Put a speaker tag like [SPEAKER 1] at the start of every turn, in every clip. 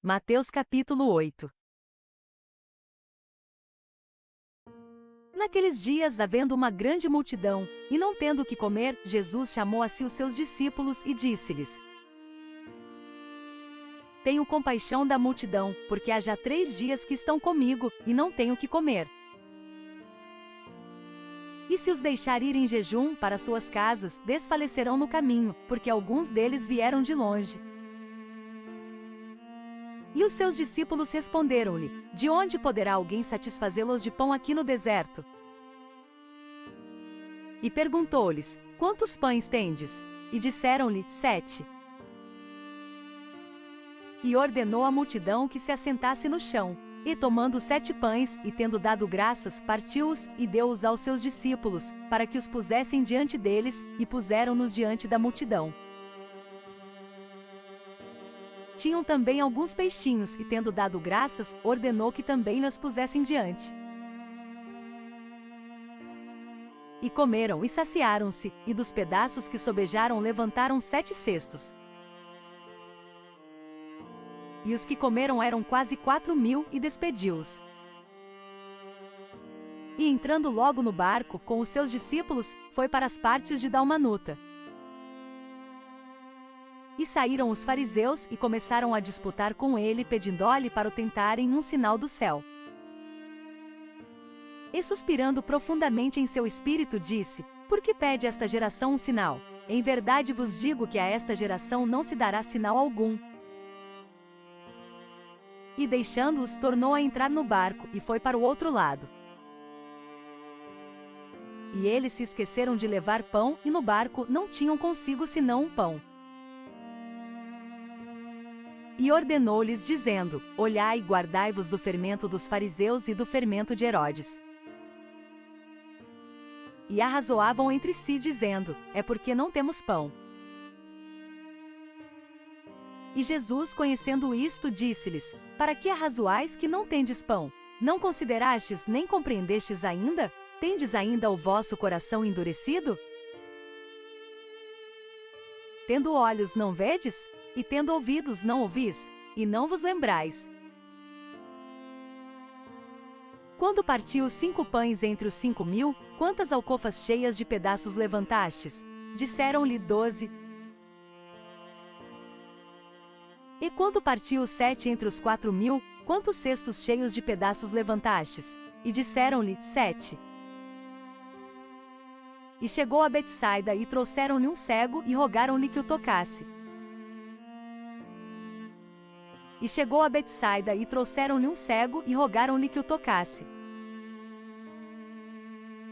[SPEAKER 1] Mateus capítulo 8. Naqueles dias, havendo uma grande multidão, e não tendo o que comer, Jesus chamou a si os seus discípulos e disse-lhes: Tenho compaixão da multidão, porque há já 3 dias que estão comigo, e não tenho o que comer. E se os deixar ir em jejum para suas casas, desfalecerão no caminho, porque alguns deles vieram de longe. E os seus discípulos responderam-lhe: De onde poderá alguém satisfazê-los de pão aqui no deserto? E perguntou-lhes: Quantos pães tendes? E disseram-lhe: 7. E ordenou à multidão que se assentasse no chão. E tomando os 7 pães, e tendo dado graças, partiu-os, e deu-os aos seus discípulos, para que os pusessem diante deles, e puseram-nos diante da multidão. Tinham também alguns peixinhos, e tendo dado graças, ordenou que também nos pusessem diante. E comeram e saciaram-se, e dos pedaços que sobejaram levantaram 7 cestos. E os que comeram eram quase 4.000, e despediu-os. E entrando logo no barco, com os seus discípulos, foi para as partes de Dalmanuta. E saíram os fariseus, e começaram a disputar com ele, pedindo-lhe para o tentarem um sinal do céu. E suspirando profundamente em seu espírito, disse: Por que pede esta geração um sinal? Em verdade vos digo que a esta geração não se dará sinal algum. E deixando-os, tornou a entrar no barco, e foi para o outro lado. E eles se esqueceram de levar pão, e no barco não tinham consigo senão um pão. E ordenou-lhes, dizendo: Olhai e guardai-vos do fermento dos fariseus e do fermento de Herodes. E arrazoavam entre si, dizendo: É porque não temos pão. E Jesus, conhecendo isto, disse-lhes: Para que arrazoais que não tendes pão? Não considerastes nem compreendestes ainda? Tendes ainda o vosso coração endurecido? Tendo olhos não vedes? E tendo ouvidos não ouvis? E não vos lembrais? Quando partiu os 5 pães entre os 5.000, quantas alcofas cheias de pedaços levantastes? Disseram-lhe 12. E quando partiu os 7 entre os 4.000, quantos cestos cheios de pedaços levantastes? E disseram-lhe: 7. E chegou a Betsaida, e trouxeram-lhe um cego, e rogaram-lhe que o tocasse. E chegou a Betsaida, e trouxeram-lhe um cego, e rogaram-lhe que o tocasse.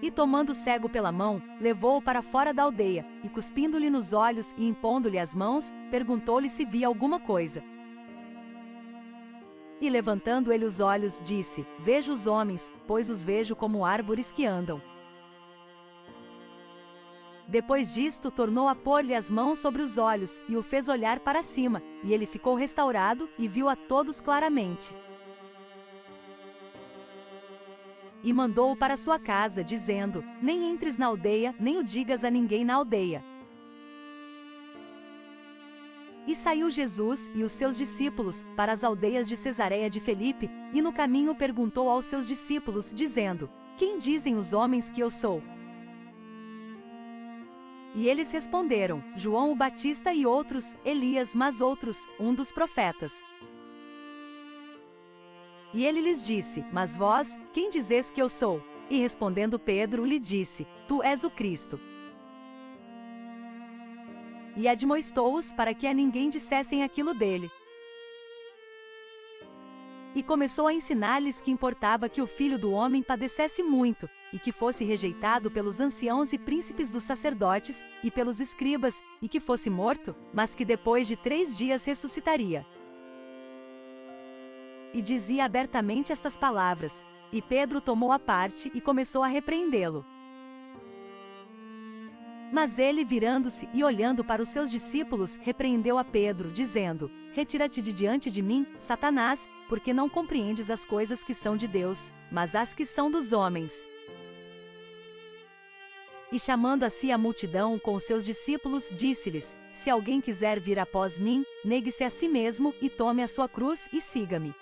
[SPEAKER 1] E tomando o cego pela mão, levou-o para fora da aldeia, e cuspindo-lhe nos olhos, e impondo-lhe as mãos, perguntou-lhe se via alguma coisa. E levantando ele os olhos, disse: Vejo os homens, pois os vejo como árvores que andam. Depois disto, tornou a pôr-lhe as mãos sobre os olhos, e o fez olhar para cima, e ele ficou restaurado, e viu a todos claramente. E mandou-o para sua casa, dizendo: Nem entres na aldeia, nem o digas a ninguém na aldeia. E saiu Jesus e os seus discípulos para as aldeias de Cesareia de Felipe, e no caminho perguntou aos seus discípulos, dizendo: Quem dizem os homens que eu sou? E eles responderam: João o Batista, e outros, Elias, mas outros, um dos profetas. E ele lhes disse: Mas vós, quem dizes que eu sou? E respondendo Pedro, lhe disse: Tu és o Cristo. E admoestou-os para que a ninguém dissessem aquilo dele. E começou a ensinar-lhes que importava que o Filho do Homem padecesse muito, e que fosse rejeitado pelos anciãos e príncipes dos sacerdotes, e pelos escribas, e que fosse morto, mas que depois de 3 dias ressuscitaria. E dizia abertamente estas palavras. E Pedro tomou a parte, e começou a repreendê-lo. Mas ele, virando-se e olhando para os seus discípulos, repreendeu a Pedro, dizendo: Retira-te de diante de mim, Satanás, porque não compreendes as coisas que são de Deus, mas as que são dos homens. E chamando a si a multidão com os seus discípulos, disse-lhes: Se alguém quiser vir após mim, negue-se a si mesmo e tome a sua cruz e siga-me.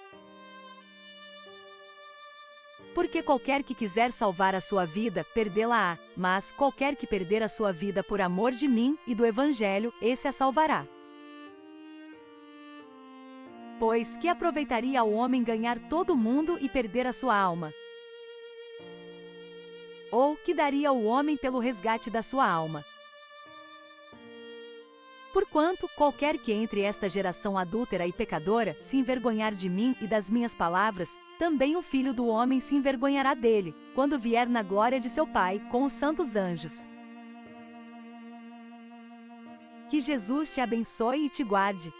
[SPEAKER 1] Porque qualquer que quiser salvar a sua vida, perdê-la-á, mas qualquer que perder a sua vida por amor de mim e do Evangelho, esse a salvará. Pois que aproveitaria ao homem ganhar todo o mundo e perder a sua alma? Ou que daria o homem pelo resgate da sua alma? Porquanto, qualquer que entre esta geração adúltera e pecadora se envergonhar de mim e das minhas palavras, também o Filho do Homem se envergonhará dele, quando vier na glória de seu Pai com os santos anjos. Que Jesus te abençoe e te guarde.